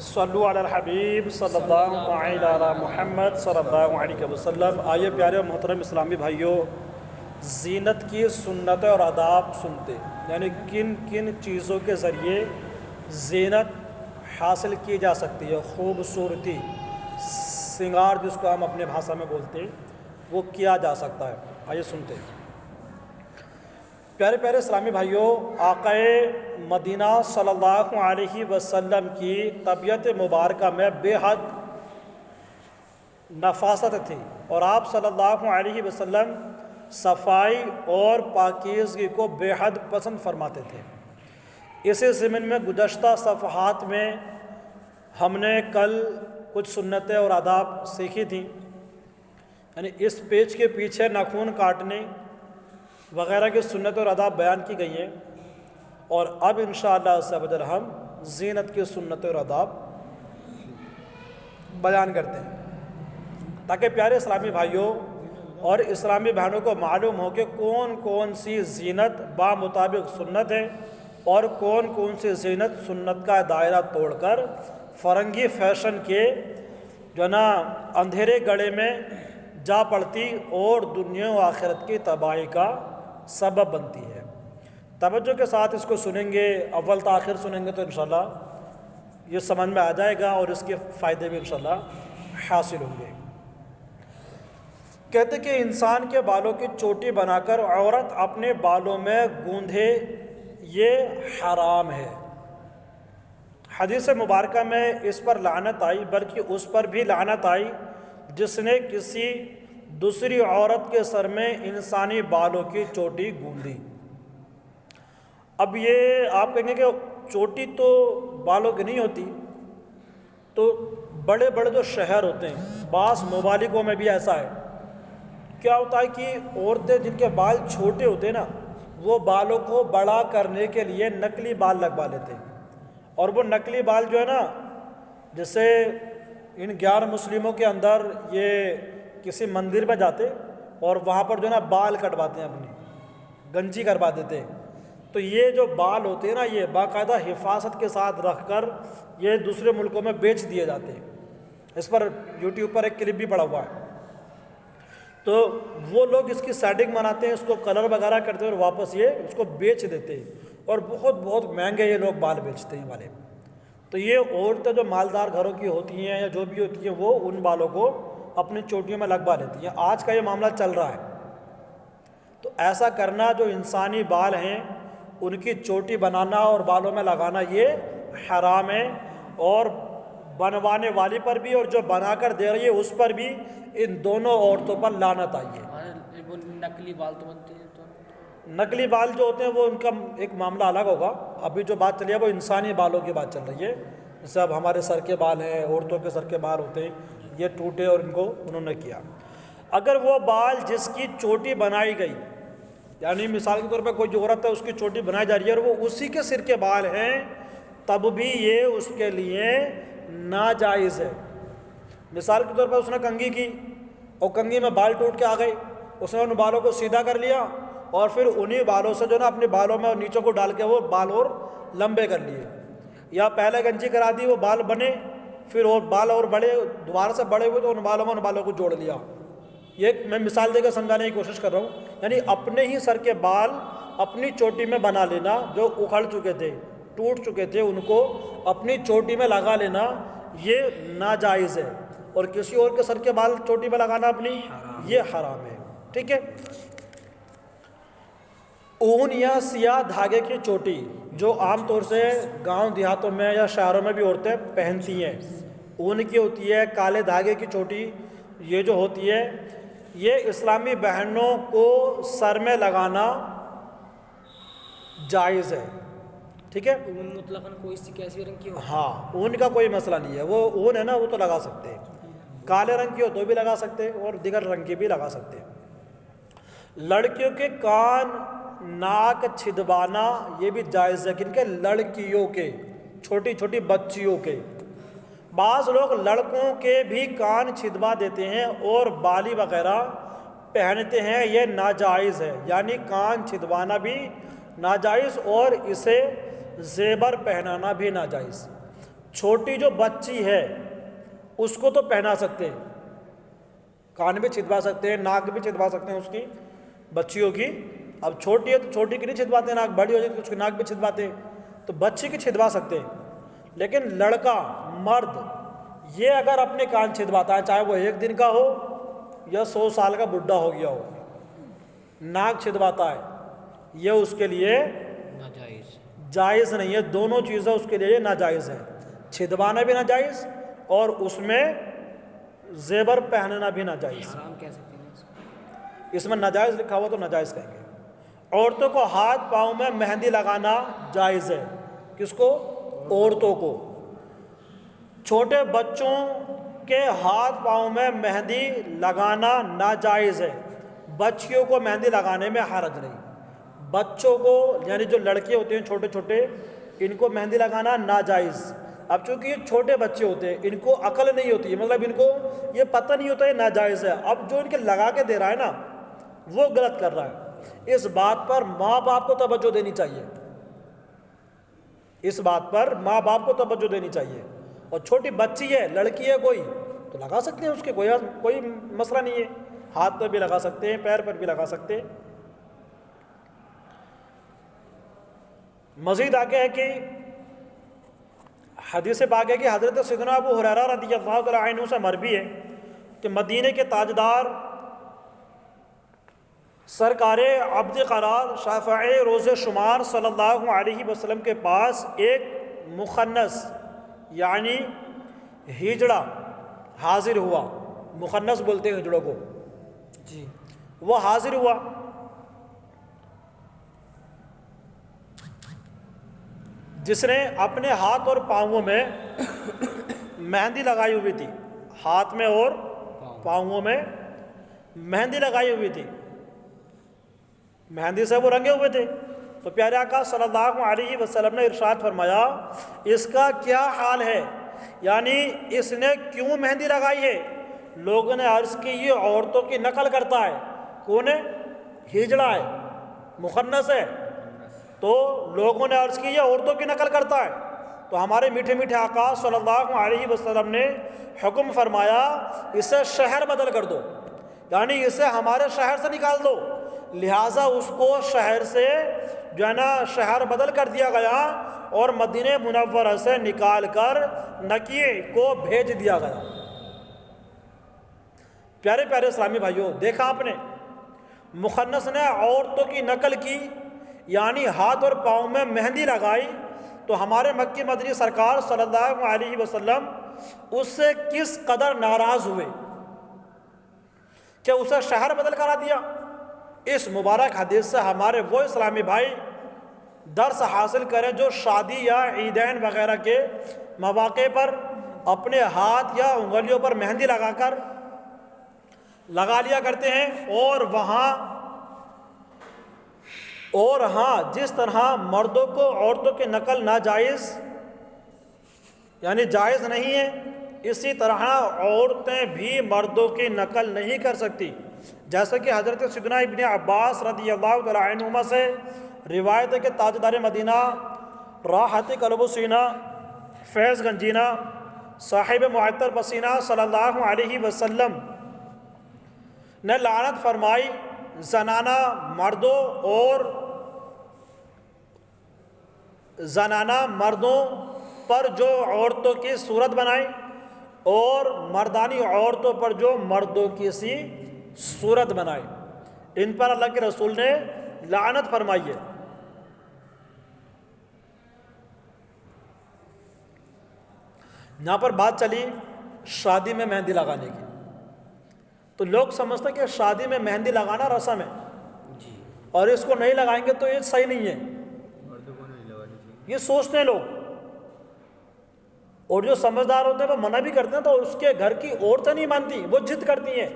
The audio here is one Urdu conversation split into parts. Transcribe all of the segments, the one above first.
صلو علی الحبیب صلی اللہ علی محمد صلی اللہ علیہ وسلم۔ آئیے پیارے اور محترم اسلامی بھائیوں، زینت کی سنت اور آداب سنتے، یعنی کن کن چیزوں کے ذریعے زینت حاصل کی جا سکتی ہے، خوبصورتی، سنگار جس کو ہم اپنے بھاشا میں بولتے ہیں، وہ کیا جا سکتا ہے۔ آئیے سنتے ہیں۔ پیارے پیارے اسلامی بھائیوں، آقا مدینہ صلی اللہ علیہ وسلم کی طبیعت مبارکہ میں بے حد نفاست تھی، اور آپ صلی اللہ علیہ وسلم صفائی اور پاکیزگی کو بے حد پسند فرماتے تھے۔ اسی ضمن میں گزشتہ صفحات میں ہم نے کل کچھ سنتیں اور آداب سیکھی تھیں، یعنی اس پیج کے پیچھے ناخن کاٹنے وغیرہ کی سنت اور آداب بیان کی گئی ہیں، اور اب انشاءاللہ عز و جل ہم زینت کی سنت اور آداب بیان کرتے ہیں، تاکہ پیارے اسلامی بھائیوں اور اسلامی بہنوں کو معلوم ہو کہ کون کون سی زینت بامطابق سنت ہے اور کون کون سی زینت سنت کا دائرہ توڑ کر فرنگی فیشن کے جو نا اندھیرے گڑھے میں جا پڑتی اور دنیا و آخرت کی تباہی کا سبب بنتی ہے۔ توجہ کے ساتھ اس کو سنیں گے، اول تاخیر سنیں گے تو انشاءاللہ یہ سمجھ میں آ جائے گا اور اس کے فائدے بھی انشاءاللہ حاصل ہوں گے۔ کہتے کہ انسان کے بالوں کی چوٹی بنا کر عورت اپنے بالوں میں گوندھے، یہ حرام ہے۔ حدیث مبارکہ میں اس پر لعنت آئی، بلکہ اس پر بھی لعنت آئی جس نے کسی دوسری عورت کے سر میں انسانی بالوں کی چوٹی گوندھی۔ اب یہ آپ کہیں گے کہ چوٹی تو بالوں کی نہیں ہوتی، تو بڑے بڑے جو شہر ہوتے ہیں، بعض ممالکوں میں بھی ایسا ہے، کیا ہوتا ہے کہ عورتیں جن کے بال چھوٹے ہوتے ہیں نا، وہ بالوں کو بڑا کرنے کے لیے نقلی بال لگوا لیتے ہیں، اور وہ نقلی بال جو ہے نا، جیسے ان غیر مسلموں کے اندر یہ کسی مندر میں جاتے اور وہاں پر جو ہے نا بال کٹواتے ہیں، اپنی گنجی کروا دیتے ہیں، تو یہ جو بال ہوتے ہیں نا، یہ باقاعدہ حفاظت کے ساتھ رکھ کر یہ دوسرے ملکوں میں بیچ دیے جاتے ہیں۔ اس پر یوٹیوب پر ایک کلپ بھی پڑا ہوا ہے، تو وہ لوگ اس کی سیٹنگ بناتے ہیں، اس کو کلر وغیرہ کرتے ہیں اور واپس یہ اس کو بیچ دیتے ہیں، اور بہت بہت مہنگے یہ لوگ بال بیچتے ہیں والے۔ تو یہ عورتیں جو مالدار گھروں کی ہوتی ہیں یا جو بھی ہوتی ہیں، وہ ان بالوں کو اپنی چوٹیوں میں لگوا لیتی ہیں۔ آج کا یہ معاملہ چل رہا ہے، تو ایسا کرنا، جو انسانی بال ہیں ان کی چوٹی بنانا اور بالوں میں لگانا، یہ حرام ہے، اور بنوانے والی پر بھی اور جو بنا کر دے رہی ہے اس پر بھی، ان دونوں عورتوں پر لعنت آئی ہے۔ وہ نقلی بال تو بنتے ہیں، تو نقلی بال جو ہوتے ہیں وہ ان کا ایک معاملہ الگ ہوگا، ابھی جو بات چلی ہے وہ انسانی بالوں کی بات چل رہی ہے۔ جیسے اب ہمارے سر کے بال ہیں، عورتوں کے سر کے بال ہوتے ہیں، یہ ٹوٹے اور ان کو انہوں نے کیا۔ اگر وہ بال جس کی چوٹی بنائی گئی، یعنی مثال کے طور پہ کوئی جو عورت ہے اس کی چوٹی بنائی جا رہی ہے اور وہ اسی کے سر کے بال ہیں، تب بھی یہ اس کے لیے ناجائز ہے۔ مثال کے طور پر اس نے کنگھی کی اور کنگھی میں بال ٹوٹ کے آ گئے، اس نے ان بالوں کو سیدھا کر لیا اور پھر انہی بالوں سے جو نا اپنے بالوں میں اور نیچوں کو ڈال کے وہ بال اور لمبے کر لیے، یا پہلے گنجی کرا دی، وہ بال بنے، پھر اور بال اور بڑے دوبارہ سے بڑے ہوئے تو ان بالوں کو جوڑ لیا۔ یہ میں مثال دے کر سمجھانے کی کوشش کر رہا ہوں، یعنی اپنے ہی سر کے بال اپنی چوٹی میں بنا لینا، جو اکھڑ چکے تھے، ٹوٹ چکے تھے، ان کو اپنی چوٹی میں لگا لینا، یہ ناجائز ہے، اور کسی اور کے سر کے بال چوٹی میں لگانا اپنی، یہ حرام ہے۔ ٹھیک ہے۔ اون یا سیاہ دھاگے کی چوٹی، جو عام طور سے گاؤں دیہاتوں میں یا شہروں میں بھی عورتیں پہنتی ہیں، اون کی ہوتی ہے، کالے دھاگے کی چوٹی یہ جو ہوتی ہے، یہ اسلامی بہنوں کو سر میں لگانا جائز ہے۔ ٹھیک ہے۔ اون مطلقاً کوئی سی کیسی رنگ کی ہو؟ ہاں، اون کا کوئی مسئلہ نہیں ہے، وہ اون ہے نا، وہ تو لگا سکتے ہیں، کالے رنگ کی ہو تو بھی لگا سکتے ہیں اور دیگر رنگ کی بھی لگا سکتے ہیں۔ لڑکیوں کے کان، ناک چھدوانا یہ بھی جائز ہے، کن کے؟ لڑکیوں کے، چھوٹی چھوٹی بچیوں کے۔ بعض لوگ لڑکوں کے بھی کان چھدوا دیتے ہیں اور بالی وغیرہ پہنتے ہیں، یہ ناجائز ہے، یعنی کان چھدوانا بھی ناجائز اور اسے زیور پہنانا بھی ناجائز۔ چھوٹی جو بچی ہے اس کو تو پہنا سکتے ہیں، کان بھی چھدوا سکتے ہیں، ناک بھی چھدوا سکتے ہیں اس کی، بچیوں کی۔ اب چھوٹی ہے تو چھوٹی کی نہیں چھدواتے ناک، بڑی ہو جائے تو اس کی ناک بھی چھدواتے ہیں، تو بچی کی چھدوا سکتے ہیں۔ لیکن لڑکا مرد یہ اگر اپنے کان چھدواتا ہے، چاہے وہ 1 دن کا ہو یا 100 سال کا بڈھا ہو گیا ہو، ناک چھدواتا ہے، یہ اس کے لیے ناجائز۔ جائز نہیں ہے۔ دونوں چیزیں اس کے لیے ناجائز ہیں، چھدوانا بھی ناجائز اور اس میں زیور پہننا بھی ناجائز۔ حرام کہہ سکتے ہیں اس کو۔ اس میں ناجائز لکھا ہوا تو ناجائز کہیں گے۔ عورتوں کو ہاتھ پاؤں میں مہندی لگانا جائز ہے۔ کس کو؟ عورتوں کو۔ چھوٹے بچوں کے ہاتھ پاؤں میں مہندی لگانا ناجائز ہے، بچیوں کو مہندی لگانے میں حرج نہیں۔ بچوں کو یعنی جو لڑکے ہوتے ہیں چھوٹے چھوٹے، ان کو مہندی لگانا ناجائز۔ اب چونکہ یہ چھوٹے بچے ہوتے ہیں، ان کو عقل نہیں ہوتی ہے، مطلب ان کو یہ پتہ نہیں ہوتا ہے ناجائز ہے۔ اب جو ان کے لگا کے دے رہا ہے نا وہ غلط کر رہا ہے۔ اس بات پر ماں باپ کو توجہ دینی چاہیے، اس بات پر ماں باپ کو توجہ دینی چاہیے۔ اور چھوٹی بچی ہے، لڑکی ہے کوئی، تو لگا سکتے ہیں، اس کے کوئی مسئلہ نہیں ہے، ہاتھ پر بھی لگا سکتے ہیں، پیر پر بھی لگا سکتے ہیں۔ مزید آگے ہے کہ حدیث پاک ہے کہ حضرت سیدنا ابو ہریرہ رضی اللہ تعالیٰ عنہ سے مروی ہے کہ مدینے کے تاجدار سرکار عبد قرار شافع روز شمار صلی اللہ علیہ وسلم کے پاس ایک مخنث یعنی ہجڑا حاضر ہوا۔ مخنث بولتے ہیں ہجڑوں کو۔ جی۔ وہ حاضر ہوا، جس نے اپنے ہاتھ اور پاؤں میں مہندی لگائی ہوئی تھی، ہاتھ میں اور پاؤں میں مہندی لگائی ہوئی تھی، مہندی سے وہ رنگے ہوئے تھے۔ تو پیارے آقا صلی اللہ علیہ وسلم نے ارشاد فرمایا اس کا کیا حال ہے، یعنی اس نے کیوں مہندی لگائی ہے؟ لوگوں نے عرض کی یہ عورتوں کی نقل کرتا ہے۔ کون ہے؟ ہجڑا ہے، مخنث ہے۔ تو لوگوں نے عرض کی یہ عورتوں کی نقل کرتا ہے۔ تو ہمارے میٹھے میٹھے آقا صلی اللہ علیہ وسلم نے حکم فرمایا اسے شہر بدل کر دو، یعنی اسے ہمارے شہر سے نکال دو۔ لہٰذا اس کو شہر سے جو ہے نا شہر بدل کر دیا گیا اور مدینہ منورہ سے نکال کر نقی کو بھیج دیا گیا۔ پیارے پیارے اسلامی بھائیوں، دیکھا آپ نے مخنث نے عورتوں کی نقل کی، یعنی ہاتھ اور پاؤں میں مہندی لگائی، تو ہمارے مکی مدنی سرکار صلی اللہ علیہ وسلم اس سے کس قدر ناراض ہوئے کہ اسے شہر بدل کرا دیا۔ اس مبارک حدیث سے ہمارے وہ اسلامی بھائی درس حاصل کریں جو شادی یا عیدین وغیرہ کے مواقع پر اپنے ہاتھ یا انگلیوں پر مہندی لگا لیا کرتے ہیں، اور ہاں جس طرح مردوں کو عورتوں کی نقل ناجائز یعنی جائز نہیں ہے، اسی طرح عورتیں بھی مردوں کی نقل نہیں کر سکتی، جیسا کہ حضرت سیدنا ابن عباس رضی اللہ تعالیٰ عنہما سے روایت ہے کہ تاجدار مدینہ راحت قلب و سینہ فیض گنجینہ صاحب معطر پسینہ صلی اللہ علیہ وسلم نے لعنت فرمائی زنانہ مردوں پر جو عورتوں کی صورت بنائے اور مردانی عورتوں پر جو مردوں کی سی صورت بنائے، ان پر اللہ کے رسول نے لعنت فرمائی ہے۔ یہاں پر بات چلی شادی میں مہندی لگانے کی، تو لوگ سمجھتے ہیں کہ شادی میں مہندی لگانا رسم ہے اور اس کو نہیں لگائیں گے تو یہ صحیح نہیں ہے، یہ سوچتے ہیں لوگ۔ اور جو سمجھدار ہوتے ہیں وہ منع بھی کرتے ہیں، تو اس کے گھر کی عورتیں نہیں مانتی، وہ ضد کرتی ہیں،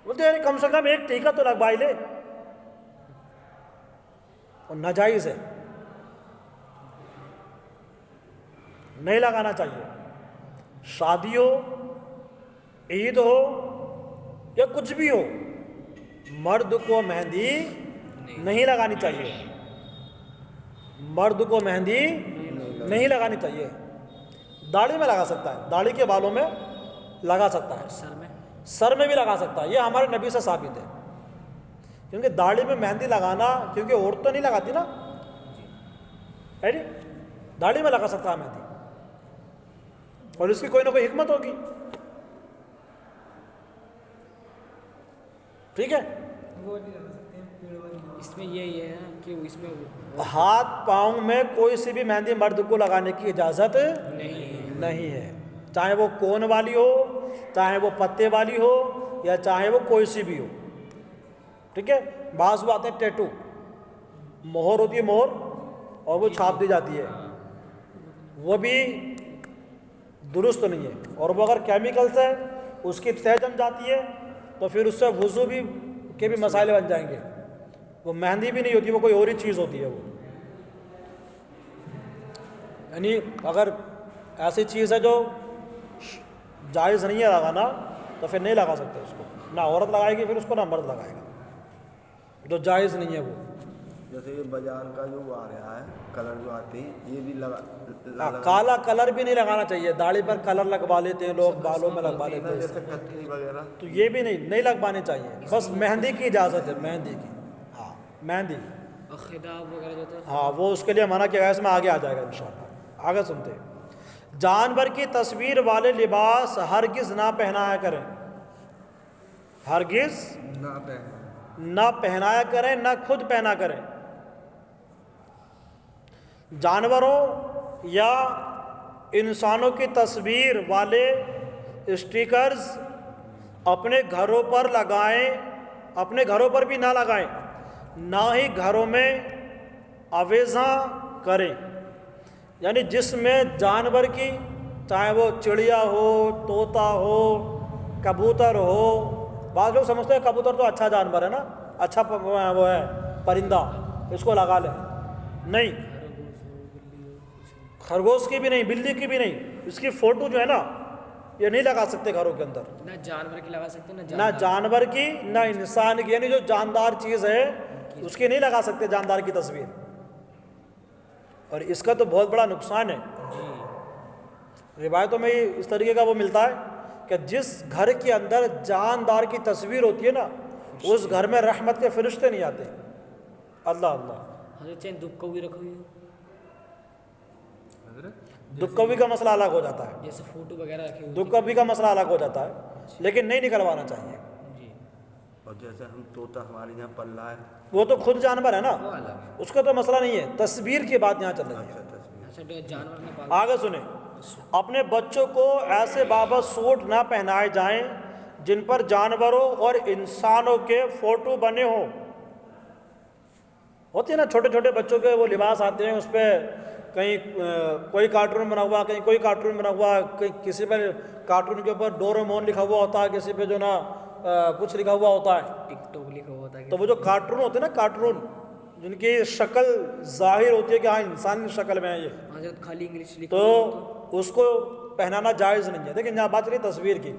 بولتے ہیں کم سے کم ایک ٹیکہ تو لگوائی لے، اور ناجائز ہے، نہیں لگانا چاہیے۔ شادی ہو، عید ہو یا کچھ بھی ہو، مرد کو مہندی نہیں لگانی چاہیے، مرد کو مہندی نہیں لگانی چاہیے. داڑھی میں لگا سکتا ہے, داڑھی کے بالوں میں لگا سکتا ہے, سر میں سر میں بھی لگا سکتا ہے. یہ ہمارے نبی سے ثابت ہے, کیونکہ داڑھی میں مہندی لگانا, کیونکہ عورت تو نہیں لگاتی نا, ہے نہیں, داڑھی میں لگا سکتا ہے مہندی, اور اس کی کوئی نہ کوئی حکمت ہوگی. ٹھیک ہے. اس میں یہ ہے کہ اس میں ہاتھ پاؤں میں کوئی سی بھی مہندی مرد کو لگانے کی اجازت نہیں ہے, چاہے وہ کون والی ہو, چاہے وہ پتے والی ہو, یا چاہے وہ کوئی سی بھی ہو. ٹھیک ہے. بعض وہ آتے ہیں ٹیٹو, مہر ہوتی ہے مہر, اور وہ چھاپ دی جاتی ہے, وہ بھی درست نہیں ہے. اور وہ اگر کیمیکل سے اس کی تہ جم جاتی ہے تو پھر اس سے وضو بھی کے بھی مسائل بن جائیں گے. وہ مہندی بھی نہیں ہوتی, وہ کوئی اور ہی چیز ہوتی ہے وہ. یعنی اگر ایسی چیز ہے جو جائز نہیں ہے لگانا, تو پھر نہیں لگا سکتے اس کو. نہ عورت لگائے گی پھر اس کو, نہ مرد لگائے گا, جو جائز نہیں ہے وہ. جیسے یہ بازار کا جو آ رہا ہے کلر جو آتے ہیں, یہ بھی کالا کلر بھی نہیں لگانا چاہیے. داڑھی پر کلر لگوا لیتے ہیں لوگ, بالوں میں لگوا لیتے ہیں, جیسے کتری وغیرہ, تو یہ بھی نہیں لگوانے چاہیے. بس مہندی کی اجازت ہے, مہندی کی. ہاں مہندی, اور خطاب وغیرہ جو ہوتا ہے ہاں وہ اس کے لیے منع کیا گیا, اس میں آگے آ جائے گا انشاءاللہ. آگے سنتے ہیں. جانور کی تصویر والے لباس ہرگز نہ پہنایا کریں, ہرگز نہ پہنایا کریں, نہ خود پہنا کریں. جانوروں یا انسانوں کی تصویر والے اسٹیکرز اپنے گھروں پر لگائیں, اپنے گھروں پر بھی نہ لگائیں, نہ ہی گھروں میں آویزاں کریں. یعنی جس میں جانور کی, چاہے وہ چڑیا ہو, طوطا ہو, کبوتر ہو. بعض لوگ سمجھتے ہیں کبوتر تو اچھا جانور ہے نا, اچھا وہ ہے پرندہ, اس کو لگا لیں. نہیں, خرگوش کی بھی نہیں, بلی کی بھی نہیں. اس کی فوٹو جو ہے نا, یہ نہیں لگا سکتے گھروں کے اندر. نہ جانور کی لگا سکتے, نہ جانور کی, نہ انسان کی. یعنی جو جاندار چیز ہے اس کی نہیں لگا سکتے جاندار کی تصویر. اور اس کا تو بہت بڑا نقصان ہے. روایتوں میں اس طریقے کا وہ ملتا ہے کہ جس گھر کے اندر جاندار کی تصویر ہوتی ہے نا, اس گھر میں رحمت کے فرشتے نہیں آتے. اللہ اللہ. حضرت چاہے دب کو بھی رکھو ہوئی ہو, دکوی کا مسئلہ الگ ہو جاتا ہے, جیسے فوٹو وغیرہ رکھی ہوئی. دکوی کا مسئلہ الگ ہو جاتا ہے, لیکن نہیں نکلوانا چاہیے. جی, اور جیسے ہم طوطا ہمارے یہاں پلہ ہے, وہ تو خود جانور ہے نا, وہ الگ ہے. اس کا تو مسئلہ نہیں ہے. تصویر کی بات یہاں چل رہی ہے. اچھا جانور میں پال, آگے سنیں. اپنے بچوں کو ایسے بابت سوٹ نہ پہنائے جائیں جن پر جانوروں اور انسانوں کے فوٹو بنے ہوں. ہوتی ہے نا چھوٹے چھوٹے بچوں کے وہ لباس آتے ہیں, اس پہ کہیں کوئی کارٹون بنا ہوا, کہیں کوئی کارٹون بنا ہوا, کہیں کسی پہ کارٹون کے اوپر ڈوریمون لکھا ہوا ہوتا ہے, کسی پہ جو نا کچھ لکھا ہوا ہوتا ہے. ٹک ٹوک لکھا ہوا ہوتا ہے. تو وہ جو کارٹون ہوتے ہیں نا, کارٹون جن کی شکل ظاہر ہوتی ہے کہ ہاں انسان کی شکل میں ہے یہ, حضرت خالی انگلش لکھا تو ہوا ہوتا اس کو پہنانا جائز نہیں ہے. لیکن یہاں بات رہی تصویر کی.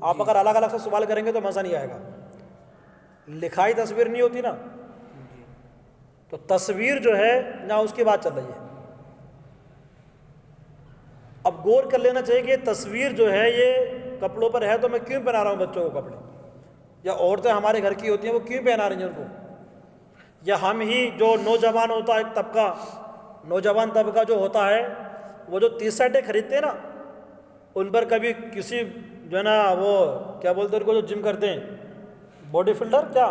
آپ اگر الگ الگ سے سوال کریں گے تو مزہ نہیں آئے گا. لکھائی تصویر نہیں ہوتی نا, تو تصویر جو ہے نہ اس کی بات چل رہی ہے. اب غور کر لینا چاہیے کہ یہ تصویر جو ہے یہ کپڑوں پر ہے, تو میں کیوں پہنا رہا ہوں بچوں کو کپڑے, یا عورتیں ہمارے گھر کی ہوتی ہیں وہ کیوں پہنا رہی ہیں ان کو, یا ہم ہی جو نوجوان ہوتا ہے ایک طبقہ, نوجوان طبقہ جو ہوتا ہے, وہ جو ٹی شرٹیں خریدتے ہیں نا, ان پر کبھی کسی جو ہے نا وہ کیا بولتے ہیں ان کو جو جم کرتے ہیں, باڈی فلڈر کیا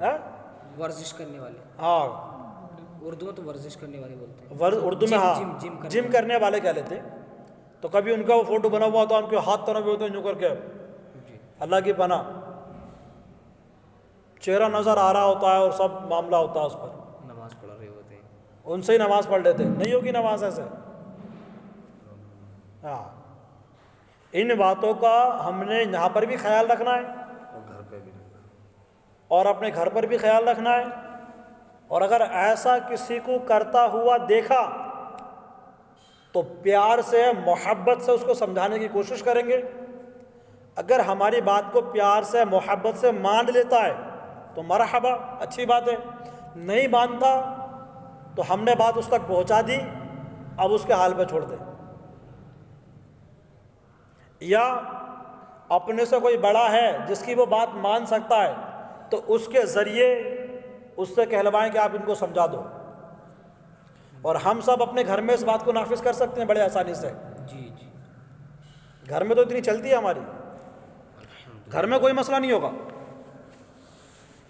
ہے, ورزش کرنے والے, ہاں اردو میں تو ورزش کرنے والے بولتے ہیں. اردو میں ہاں جم کرنے والے کہہ لیتے. تو کبھی ان کا وہ فوٹو بنا ہوا ہوتا ہے, ان کے ہاتھ طرف ہوتے ہیں جو کر کے, اللہ کی پناہ, چہرہ نظر آ رہا ہوتا ہے اور سب معاملہ ہوتا ہے اس پر, نماز پڑھ رہے ہوتے ہیں. ان سے ہی نماز پڑھ لیتے. نہیں ہوگی نماز ایسے. ہاں, ان باتوں کا ہم نے یہاں پر بھی خیال رکھنا ہے, اور گھر پہ بھی رکھنا, اور اپنے گھر پر بھی خیال رکھنا ہے. اور اگر ایسا کسی کو کرتا ہوا دیکھا تو پیار سے, محبت سے اس کو سمجھانے کی کوشش کریں گے. اگر ہماری بات کو پیار سے, محبت سے مان لیتا ہے تو مرحبا, اچھی بات ہے. نہیں مانتا تو ہم نے بات اس تک پہنچا دی, اب اس کے حال پہ چھوڑ دیں. یا اپنے سے کوئی بڑا ہے جس کی وہ بات مان سکتا ہے تو اس کے ذریعے اس سے کہلوائیں کہ آپ ان کو سمجھا دو. اور ہم سب اپنے گھر میں اس بات کو نافذ کر سکتے ہیں بڑے آسانی سے. جی جی گھر میں تو اتنی چلتی ہے ہماری, گھر میں کوئی مسئلہ نہیں ہوگا.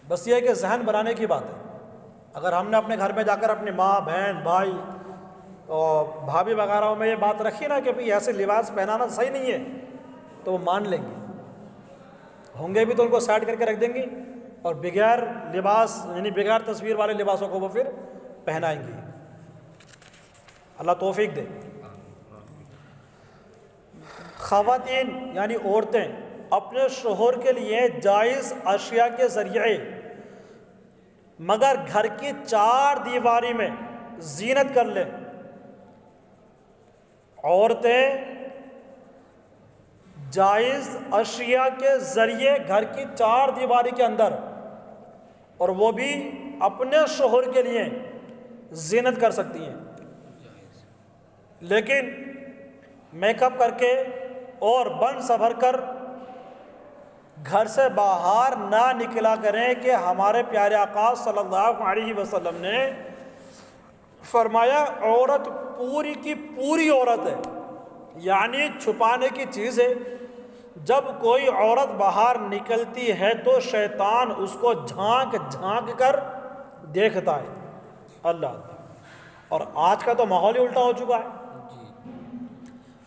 بس یہ ہے کہ ذہن بنانے کی بات ہے. اگر ہم نے اپنے گھر میں جا کر اپنی ماں بہن بھائی اور بھابھی وغیرہ میں یہ بات رکھی نا کہ بھئی ایسے لباس پہنانا صحیح نہیں ہے, تو وہ مان لیں گے. ہوں گے بھی تو ان کو سائڈ کر کے رکھ دیں گی, اور بغیر لباس یعنی بغیر تصویر والے لباسوں کو وہ پھر پہنائیں گی. اللہ توفیق دے. خواتین یعنی عورتیں اپنے شوہر کے لیے جائز اشیاء کے ذریعے مگر گھر کی 4 دیواری میں زینت کر لیں. عورتیں جائز اشیاء کے ذریعے گھر کی 4 دیواری کے اندر, اور وہ بھی اپنے شوہر کے لیے زینت کر سکتی ہیں, لیکن میک اپ کر کے اور بن سنور کر گھر سے باہر نہ نکلا کریں کہ ہمارے پیارے آقا صلی اللہ علیہ وسلم نے فرمایا عورت پوری کی پوری عورت ہے, یعنی چھپانے کی چیز ہے. جب کوئی عورت باہر نکلتی ہے تو شیطان اس کو جھانک جھانک کر دیکھتا ہے. اللہ اللہ. اور آج کا تو ماحول ہی الٹا ہو چکا ہے.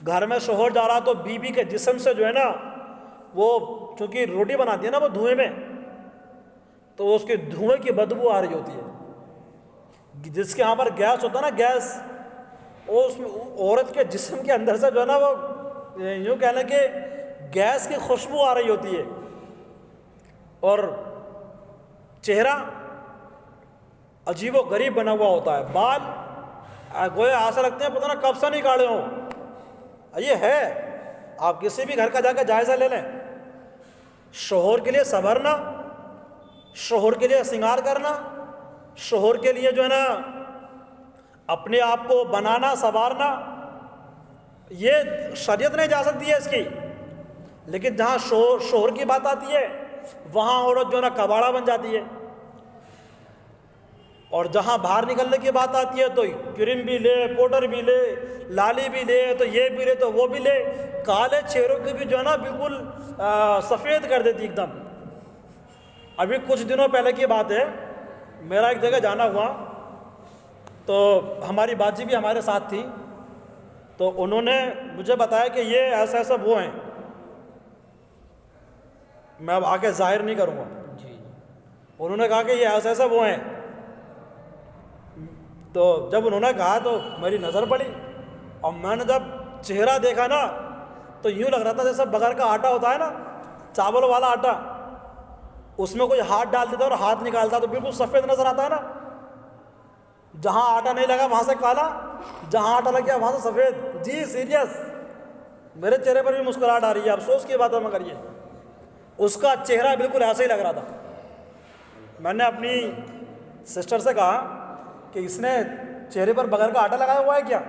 گھر میں شوہر جا رہا تو بیوی کے جسم سے جو ہے نا, وہ چونکہ روٹی بناتی ہے نا وہ دھوئیں میں, تو اس کے دھوئیں کی بدبو آ رہی ہوتی ہے. جس کے یہاں پر گیس ہوتا ہے نا گیس, وہ اس میں عورت کے جسم کے اندر سے جو ہے نا وہ یوں کہہ لیں کہ گیس کی خوشبو آ رہی ہوتی ہے. اور چہرہ عجیب و غریب بنا ہوا ہوتا ہے, بال گویا ایسا لگتے ہیں پتہ نہ کب سے نہیں کاڑے ہوں. یہ ہے, آپ کسی بھی گھر کا جا کے جائزہ لے لیں. شوہر کے لیے سنورنا, شوہر کے لیے سنگار کرنا, شوہر کے لیے جو ہے نا اپنے آپ کو بنانا سنوارنا, یہ شریعت نے اجازت دی ہے اس کی. لیکن جہاں شوہر کی بات آتی ہے وہاں عورت جو ہے نا کباڑا بن جاتی ہے. اور جہاں باہر نکلنے کی بات آتی ہے تو کریم بھی لے, پاؤڈر بھی لے, لالی بھی لے, تو یہ بھی لے تو وہ بھی لے, کالے چہروں کی بھی جو ہے نا بالکل سفید کر دیتی ایک دم. ابھی کچھ دنوں پہلے کی بات ہے, میرا ایک جگہ جانا ہوا تو ہماری باجی بھی ہمارے ساتھ تھی, تو انہوں نے مجھے بتایا کہ یہ ایسا ایسا وہ ہیں. میں اب آگے ظاہر نہیں کروں گا. انہوں نے کہا کہ یہ ایسا ایسا وہ ہیں. تو جب انہوں نے کہا تو میری نظر پڑی, اور میں نے جب چہرہ دیکھا نا تو یوں لگ رہا تھا جیسے بغیر کا آٹا ہوتا ہے نا, چاول والا آٹا, اس میں کوئی ہاتھ ڈال دیتا اور ہاتھ نکالتا تو بالکل سفید نظر آتا ہے نا. جہاں آٹا نہیں لگا وہاں سے کالا, جہاں آٹا لگ گیا وہاں سے سفید. جی سیریس, میرے چہرے پر بھی مسکراہٹ آ رہی ہے, افسوس کی بات ہے مگر یہ اس کا چہرہ بالکل ایسا ہی لگ رہا تھا. میں نے اپنی سسٹر سے کہا کہ اس نے چہرے پر بغیر کا آٹا لگایا ہوا ہے کیا؟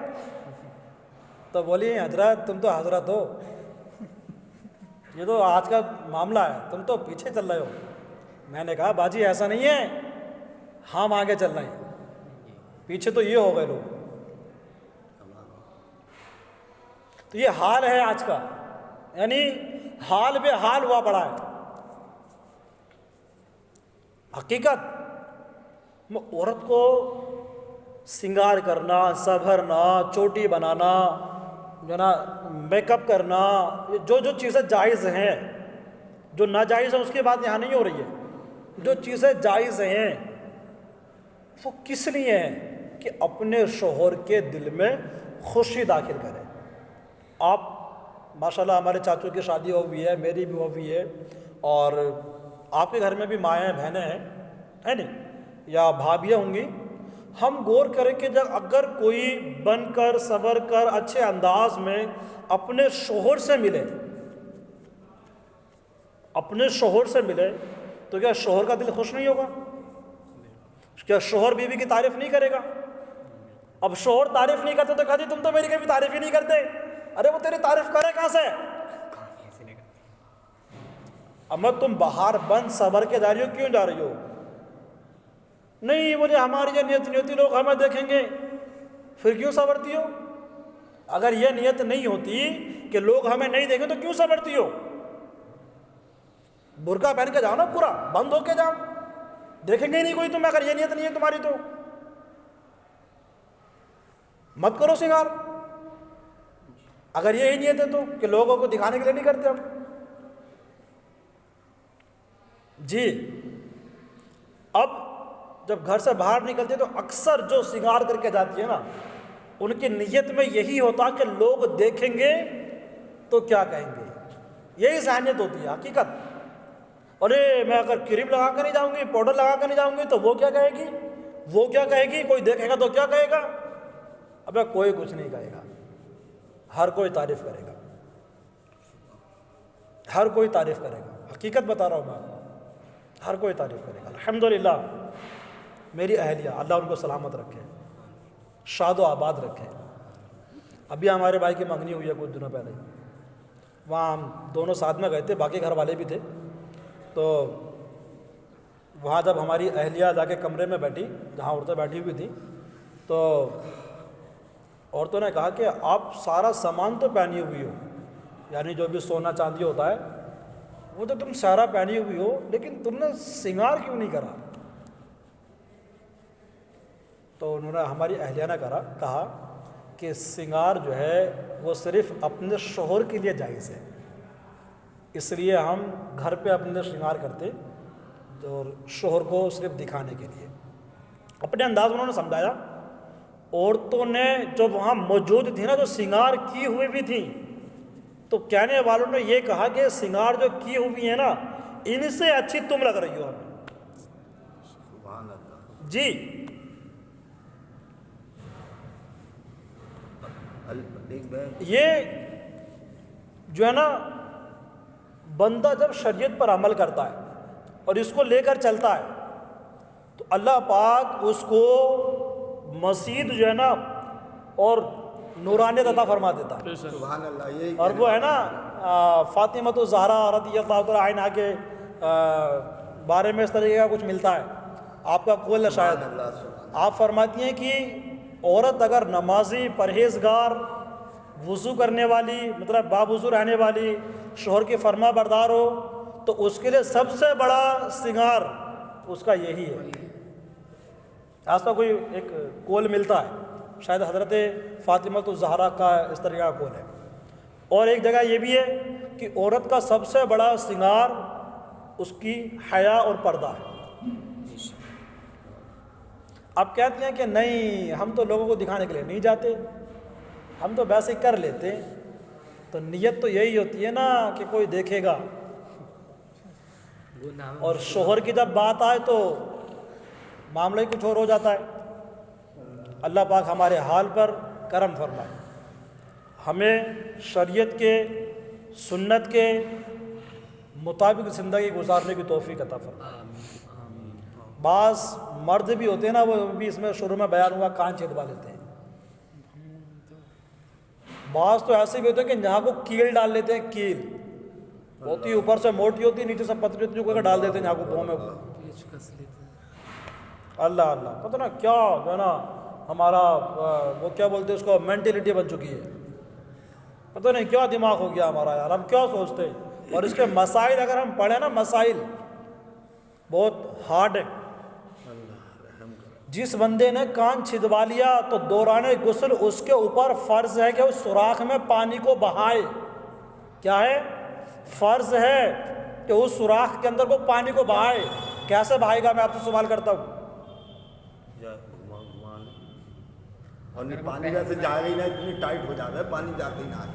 تو بولی حضرت تم تو حضرت ہو, یہ تو آج کا معاملہ ہے, تم تو پیچھے چل رہے ہو. میں نے کہا باجی ایسا نہیں ہے, ہم آگے چل رہے ہیں, پیچھے تو یہ ہو گئے لوگ. تو یہ حال ہے آج کا, یعنی حال بے حال ہوا پڑا ہے. حقیقت عورت کو سنگار کرنا, سنورنا, چوٹی بنانا, جو نا میک اپ کرنا, جو جو چیزیں جائز ہیں, جو ناجائز ہیں اس کی بات یہاں نہیں ہو رہی ہے. جو چیزیں جائز ہیں وہ کس لیے ہیں کہ اپنے شوہر کے دل میں خوشی داخل کریں. آپ ماشاءاللہ ہمارے چاچوں کی شادی ہوئی ہے, میری بھی ہوئی ہے, اور آپ کے گھر میں بھی مائیں بہنیں ہیں, ہے نہیں, یا بھابیاں ہوں گی. ہم غور کریں کہ جب اگر کوئی بن کر سنور کر اچھے انداز میں اپنے شوہر سے ملے, اپنے شوہر سے ملے, تو کیا شوہر کا دل خوش نہیں ہوگا؟ کیا شوہر بیوی کی تعریف نہیں کرے گا؟ اب شوہر تعریف نہیں کرتے تو کہتی تم تو میری کبھی تعریف ہی نہیں کرتے. ارے وہ تیری تعریف کرے کہاں سے؟ اما تم باہر بند صبر کے جا رہی ہو, کیوں جا رہی ہو؟ نہیں مجھے ہماری یہ نیت نہیں ہوتی, لوگ ہمیں دیکھیں گے. پھر کیوں صبرتی ہو؟ اگر یہ نیت نہیں ہوتی کہ لوگ ہمیں نہیں دیکھیں تو کیوں صبرتی ہو؟ برقع پہن کے جاؤ نا, پورا بند ہو کے جاؤ, دیکھیں گے ہی نہیں کوئی تمہیں. اگر یہ نیت نہیں ہے تمہاری تو مت کرو سنگار. اگر یہی نیت ہے تو کہ لوگوں کو دکھانے کے لیے نہیں کرتے ہم. جی اب جب گھر سے باہر نکلتے تو اکثر جو سنگار کر کے جاتی ہے نا, ان کی نیت میں یہی ہوتا کہ لوگ دیکھیں گے تو کیا کہیں گے. یہی ذہنیت ہوتی ہے حقیقت. ارے میں اگر کریم لگا کر نہیں جاؤں گی, پاؤڈر لگا کر نہیں جاؤں گی تو وہ کیا کہے گی, وہ کیا کہے گی, کوئی دیکھے گا تو کیا کہے گا. ابے کوئی کچھ نہیں کہے گا, ہر کوئی تعریف کرے گا, ہر کوئی تعریف کرے گا. حقیقت بتا رہا ہوں میں آپ کو, ہر کوئی تعریف کرے گا. الحمدللہ میری اہلیہ اللہ ان کو سلامت رکھے, شاد و آباد رکھے. ابھی ہمارے بھائی کی منگنی ہوئی ہے کچھ دنوں پہلے, وہاں ہم دونوں ساتھ میں گئے تھے, باقی گھر والے بھی تھے. تو وہاں جب ہماری اہلیہ جا کے کمرے میں بیٹھی جہاں عورتیں بیٹھی ہوئی تھیں, تو عورتوں نے کہا کہ آپ سارا سامان تو پہنی ہوئی ہو, یعنی جو بھی سونا چاندی ہوتا ہے وہ تو تم سارا پہنی ہوئی ہو, لیکن تم نے سنگار کیوں نہیں کرا؟ تو انہوں نے, ہماری اہلیہ نے کہا کہ سنگار جو ہے وہ صرف اپنے شوہر کے لیے جائز ہے, اس لیے ہم گھر پہ اپنے شنگار کرتے, اور شوہر کو صرف دکھانے کے لیے. اپنے انداز انہوں نے سمجھایا. عورتوں نے جو وہاں موجود تھی نا, جو سنگار کی ہوئی بھی تھی, تو کہنے والوں نے یہ کہا کہ سنگار جو کی ہوئی ہیں نا, ان سے اچھی تم لگ رہی ہو ہمیں. سبحان اللہ. جی یہ جو ہے نا, بندہ جب شریعت پر عمل کرتا ہے اور اس کو لے کر چلتا ہے تو اللہ پاک اس کو مزید جو ہے نا اور نورانیت عطا فرما دیتا ہے. سبحان اللہ. یہی اور وہ ہے نا فاطمۃ الزہرا رضی اللہ تعالیٰ عنہا کے بارے میں اس طریقے کا کچھ ملتا ہے, آپ کا قول ہے شاید. آپ فرماتی ہیں کہ عورت اگر نمازی, پرہیزگار, وضو کرنے والی, مطلب باوضو رہنے والی, شوہر کی فرما بردار ہو, تو اس کے لیے سب سے بڑا سنگار اس کا یہی ہے. ایسا کوئی ایک قول ملتا ہے, شاید حضرت فاطمۃ الزہرا کا اس طریقے کا قول ہے. اور ایک جگہ یہ بھی ہے کہ عورت کا سب سے بڑا سنگار اس کی حیا اور پردہ ہے. اب کہتے ہیں کہ نہیں ہم تو لوگوں کو دکھانے کے لیے نہیں جاتے, ہم تو ویسے ہی کر لیتے. تو نیت تو یہی ہوتی ہے نا کہ کوئی دیکھے گا, اور شوہر کی جب بات آئے تو معاملہ ہی کچھ اور ہو جاتا ہے. اللہ پاک ہمارے حال پر کرم فرمائے, ہمیں شریعت کے, سنت کے مطابق زندگی گزارنے کی توفیق عطا فرمائے. بعض مرد بھی ہوتے ہیں نا, وہ بھی اس میں شروع میں بیان ہوا, کان چھدوا لیتے ہیں. بعض تو ایسے بھی ہوتے ہیں کہ یہاں کو کیل ڈال لیتے ہیں, کیل ہوتی اوپر سے موٹی ہوتی, نیچے سے پتلی ہوتی, کو ڈال دیتے ہیں یہاں کو پاؤں میں. اللہ اللہ, پتہ نا کیا جو ہے نا ہمارا وہ کیا بولتے ہیں اس کو, مینٹلٹی بن چکی ہے. پتہ نہیں کیا دماغ ہو گیا ہمارا یار, ہم کیا سوچتے ہیں. اور اس کے مسائل اگر ہم پڑھیں نا, مسائل بہت ہارڈ ہیں. جس بندے نے کان چھدوا لیا تو دوران غسل اس کے اوپر فرض ہے کہ اس سوراخ میں پانی کو بہائے. کیا ہے؟ فرض ہے کہ اس سوراخ کے اندر کو پانی کو بہائے. کیسے بہائے گا, میں آپ سے سوال کرتا ہوں. اور پانی ویسے جائے گا ہی نا, اتنی ٹائٹ ہو جاتا ہے پانی جاتے ہی نہ.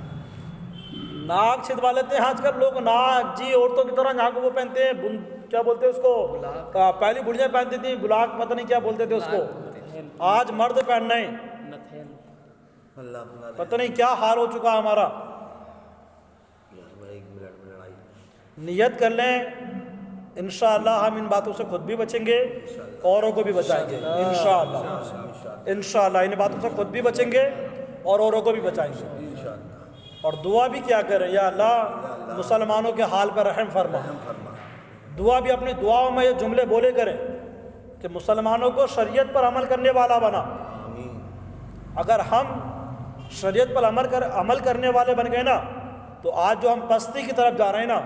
ناک چھدوا لیتے ہیں آج کل لوگ, ناک جی عورتوں کی طرح ناک وہ پہنتے ہیں, کیا بولتے ہیں اس کو, پہلی بڑھیاں پہنتی تھیں بلاک, پتہ نہیں کیا بولتے تھے اس کو, آج مرد پہن رہے ہیں. پتہ نہیں کیا حال ہو چکا ہمارا. نیت کر لیں انشاءاللہ ہم ان باتوں سے خود بھی بچیں گے، اوروں کو بھی بچائیں گے انشاءاللہ۔ انشاءاللہ ان باتوں سے خود بھی بچیں گے اور اوروں کو بھی بچائیں گے۔ اور دعا بھی کیا کریں، یا اللہ مسلمانوں کے حال پر رحم فرما۔ دعا بھی اپنی دعاؤں میں یہ جملے بولے کریں کہ مسلمانوں کو شریعت پر عمل کرنے والا بنا۔ اگر ہم شریعت پر عمل کرنے والے بن گئے نا تو آج جو ہم پستی کی طرف جا رہے ہیں نا،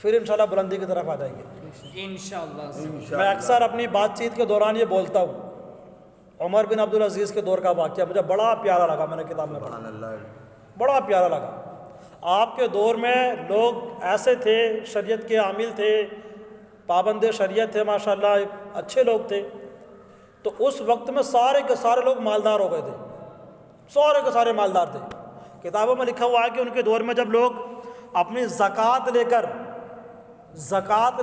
پھر انشاءاللہ بلندی کی طرف آ جائیں گے انشاءاللہ۔ میں اکثر اپنی بات چیت کے دوران یہ بولتا ہوں، عمر بن عبدالعزیز کے دور کا واقعہ مجھے بڑا پیارا لگا، میں نے کتاب میں پڑھا، بڑا پیارا لگا۔ آپ کے دور میں لوگ ایسے تھے، شریعت کے عامل تھے، پابند شریعت تھے، ماشاءاللہ اچھے لوگ تھے۔ تو اس وقت میں سارے کے سارے لوگ مالدار ہو گئے تھے، سارے کے سارے مالدار تھے۔ کتابوں میں لکھا ہوا ہے کہ ان کے دور میں جب لوگ اپنی زکوٰۃ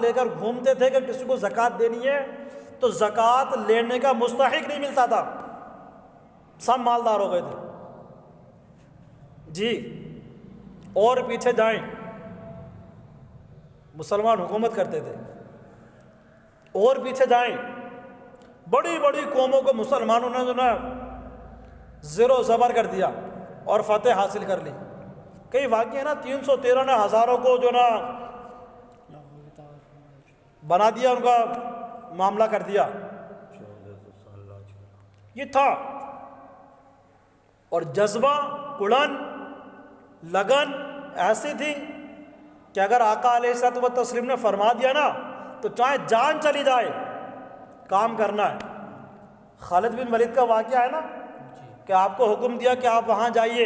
لے کر گھومتے تھے کہ کسی کو زکوٰۃ دینی ہے تو زکوٰۃ لینے کا مستحق نہیں ملتا تھا، سب مالدار ہو گئے تھے جی۔ اور پیچھے جائیں، مسلمان حکومت کرتے تھے، اور پیچھے جائیں، بڑی بڑی قوموں کو مسلمانوں نے جو نا زیر و زبر کر دیا اور فتح حاصل کر لی۔ کئی واقعے نا 313 نے ہزاروں کو جو نا بنا دیا، ان کا معاملہ کر دیا، یہ تھا۔ اور جذبہ، کڑن، لگن ایسی تھی کہ اگر آقا علیہ الصلوۃ والتسلیم نے فرما دیا نا تو چاہے جان چلی جائے کام کرنا ہے۔ خالد بن ولید کا واقعہ ہے نا کہ آپ کو حکم دیا کہ آپ وہاں جائیے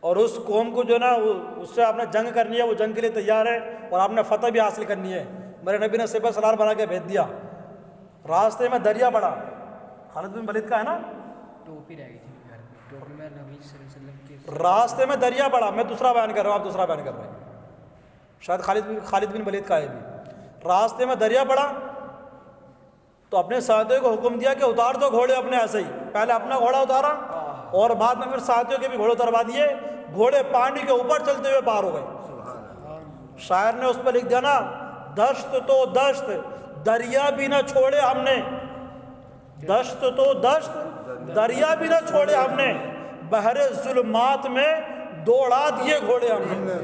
اور اس قوم کو جو نا اس سے آپ نے جنگ کرنی ہے، وہ جنگ کے لیے تیار ہے اور آپ نے فتح بھی حاصل کرنی ہے۔ میرے نبی نے سپہ سالار بنا کے بھیج دیا، راستے میں دریا بڑا، خالد بن ولید کا ہے نا، ٹوپی رہ گئی تھی گھر میں، ٹوپی میں نبی صلی اللہ علیہ وسلم کی، راستے میں دریا بڑا، میں دوسرا بیان کر رہا ہوں، آپ دوسرا بیان کر رہے ہیں، شاید خالد بن ولید کا ہے بھی۔ راستے میں دریا بڑا تو اپنے ساتھیوں کو حکم دیا کہ اتار دو گھوڑے اپنے، ایسے ہی پہلے اپنا گھوڑا اتارا اور بعد میں پھر ساتھیوں کے بھی گھوڑے اتروا دیے، گھوڑے پانی کے اوپر چلتے ہوئے پار ہو گئے۔ شاعر نے اس پہ لکھ دیا نا، دشت تو دشت دریا بھی نہ چھوڑے ہم نے، دشت تو دشت دریا بھی نہ چھوڑے ہم نے، بحر ظلمات میں دوڑا دیے گھوڑے ہم نے۔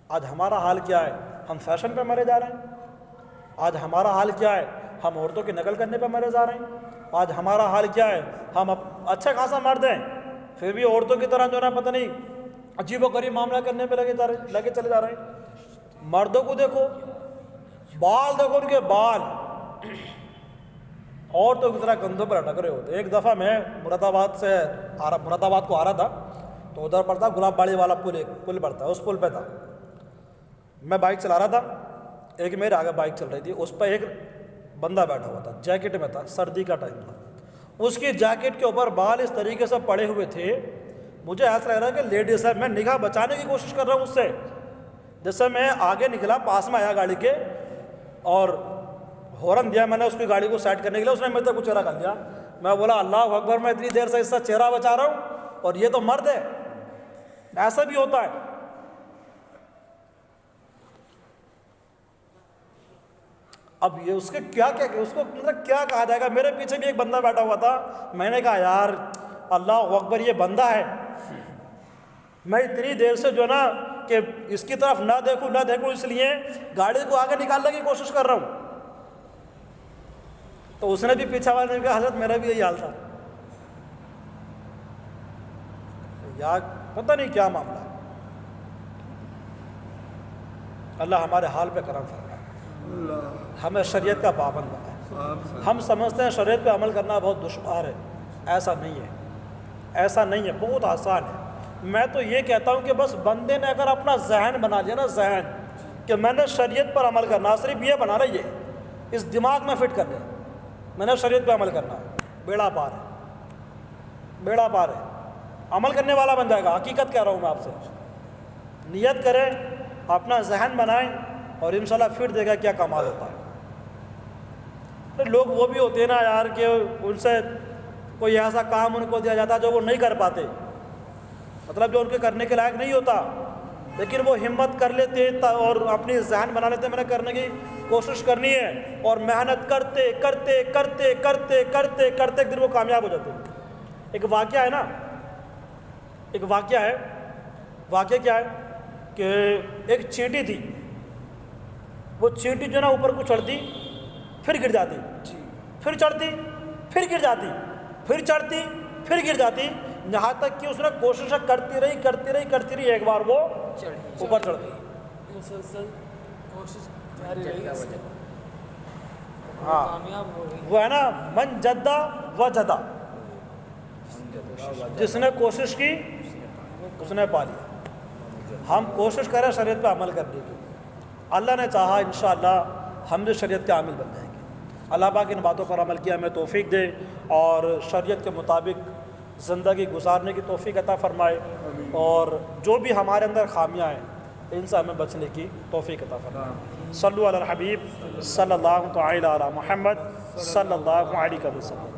آج ہمارا حال کیا ہے؟ ہم فیشن پہ مرے جا رہے ہیں۔ آج ہمارا حال کیا ہے؟ ہم عورتوں کی نقل کرنے پہ مرے جا رہے ہیں۔ آج ہمارا حال کیا ہے؟ ہم اچھا خاصا مرد ہیں پھر بھی عورتوں کی طرح جو نا پتہ نہیں عجیب و غریب معاملہ کرنے پہ لگے چلے جا رہے ہیں۔ مردوں کو دیکھو، بال دیکھو ان کے بال، عورتوں کی طرح کندھوں پر اٹک رہے ہوتے۔ ایک دفعہ میں مراد آباد کو آ رہا تھا تو ادھر پڑتا گلاب باڑی والا پل پڑتا ہے، اس پل پہ تھا، میں بائک چلا رہا تھا، ایک میرے آگے بائک چل رہی تھی، اس پہ ایک بندہ بیٹھا ہوا تھا، جیکٹ میں تھا، سردی کا ٹائم تھا، اس کی جیکٹ کے اوپر بال اس طریقے سے پڑے ہوئے تھے، مجھے ایسا لگ رہا ہے کہ لیڈیز ہے۔ میں نگاہ بچانے کی کوشش کر رہا ہوں اس سے، جیسے میں آگے نکلا، پاس میں آیا گاڑی کے اور ہورن دیا میں نے اس کی گاڑی کو سائڈ کرنے کے لیے، اس نے میرے تک کو چہرہ کر دیا۔ میں بولا اللہ اکبر، میں اتنی دیر سے اس کا چہرہ بچا رہا ہوں اور یہ تو مرد ہے۔ ایسا بھی ہوتا ہے۔ اب یہ اس کے کیا اس کو مطلب کیا کہا جائے گا؟ میرے پیچھے بھی ایک بندہ بیٹھا ہوا تھا، میں نے کہا یار اللہ اکبر، یہ بندہ ہے، میں اتنی دیر سے جو نا کہ اس کی طرف نہ دیکھوں اس لیے گاڑی کو آگے نکالنے کی کوشش کر رہا ہوں۔ تو اس نے بھی پیچھے والے نے کہا حضرت میرا بھی یہی حال تھا، یا پتہ نہیں کیا معاملہ۔ اللہ ہمارے حال پہ کرم فرمائے، ہمیں شریعت کا پابند بنائے۔ ہم سمجھتے ہیں شریعت پہ عمل کرنا بہت دشوار ہے، ایسا نہیں ہے، ایسا نہیں ہے، بہت آسان ہے۔ میں تو یہ کہتا ہوں کہ بس بندے نے اگر اپنا ذہن بنا لیا نا، ذہن کہ میں نے شریعت پر عمل کرنا، صرف یہ بنا رہی ہے، اس دماغ میں فٹ کر لے میں نے شریعت پہ عمل کرنا، بیڑا پار ہے، بیڑا پار ہے، عمل کرنے والا بن جائے گا۔ حقیقت کہہ رہا ہوں میں آپ سے، نیت کریں، اپنا ذہن بنائیں اور انشاءاللہ پھر دیکھا کیا کمال ہوتا ہے۔ لوگ وہ بھی ہوتے ہیں نا یار کہ ان سے کوئی ایسا کام ان کو دیا جاتا ہے جو وہ نہیں کر پاتے، مطلب جو ان کے کرنے کے لائق نہیں ہوتا، لیکن وہ ہمت کر لیتے اور اپنی ذہن بنا لیتے میں نے کرنے کی کوشش کرنی ہے، اور محنت کرتے کرتے کرتے کرتے کرتے کرتے ایک دن وہ کامیاب ہو جاتے ہیں۔ ایک واقعہ ہے نا، ایک واقعہ ہے، واقعہ کیا ہے کہ ایک چینٹی تھی، وہ چینٹی جو ہے نا اوپر کو چڑھتی پھر گر جاتی، پھر چڑھتی پھر گر جاتی، پھر چڑھتی پھر گر جاتی، یہاں تک کہ اس نے کوشش کرتی رہی کرتی رہی کرتی رہی، ایک بار وہ اوپر چڑھ گئی۔ مسلسل کوشش جاری رہی، ہاں کامیاب ہو گئی۔ وہ ہے نا من جدہ و جدہ، جس نے کوشش کی اس نے پا لیا۔ ہم کوشش کریں شریعت پہ عمل کرنے کی، اللہ نے چاہا انشاءاللہ ہم بھی شریعت کے عامل بن جائیں گے۔ اللہ پاک ان باتوں پر عمل کیا ہمیں توفیق دے اور شریعت کے مطابق زندگی گزارنے کی توفیق عطا فرمائے، اور جو بھی ہمارے اندر خامیاں ہیں ان سے ہمیں بچنے کی توفیق عطا فرمائے۔ صلو علی الحبیب صلی اللہ تعالی علی محمد صلی اللہ علیہ وسلم۔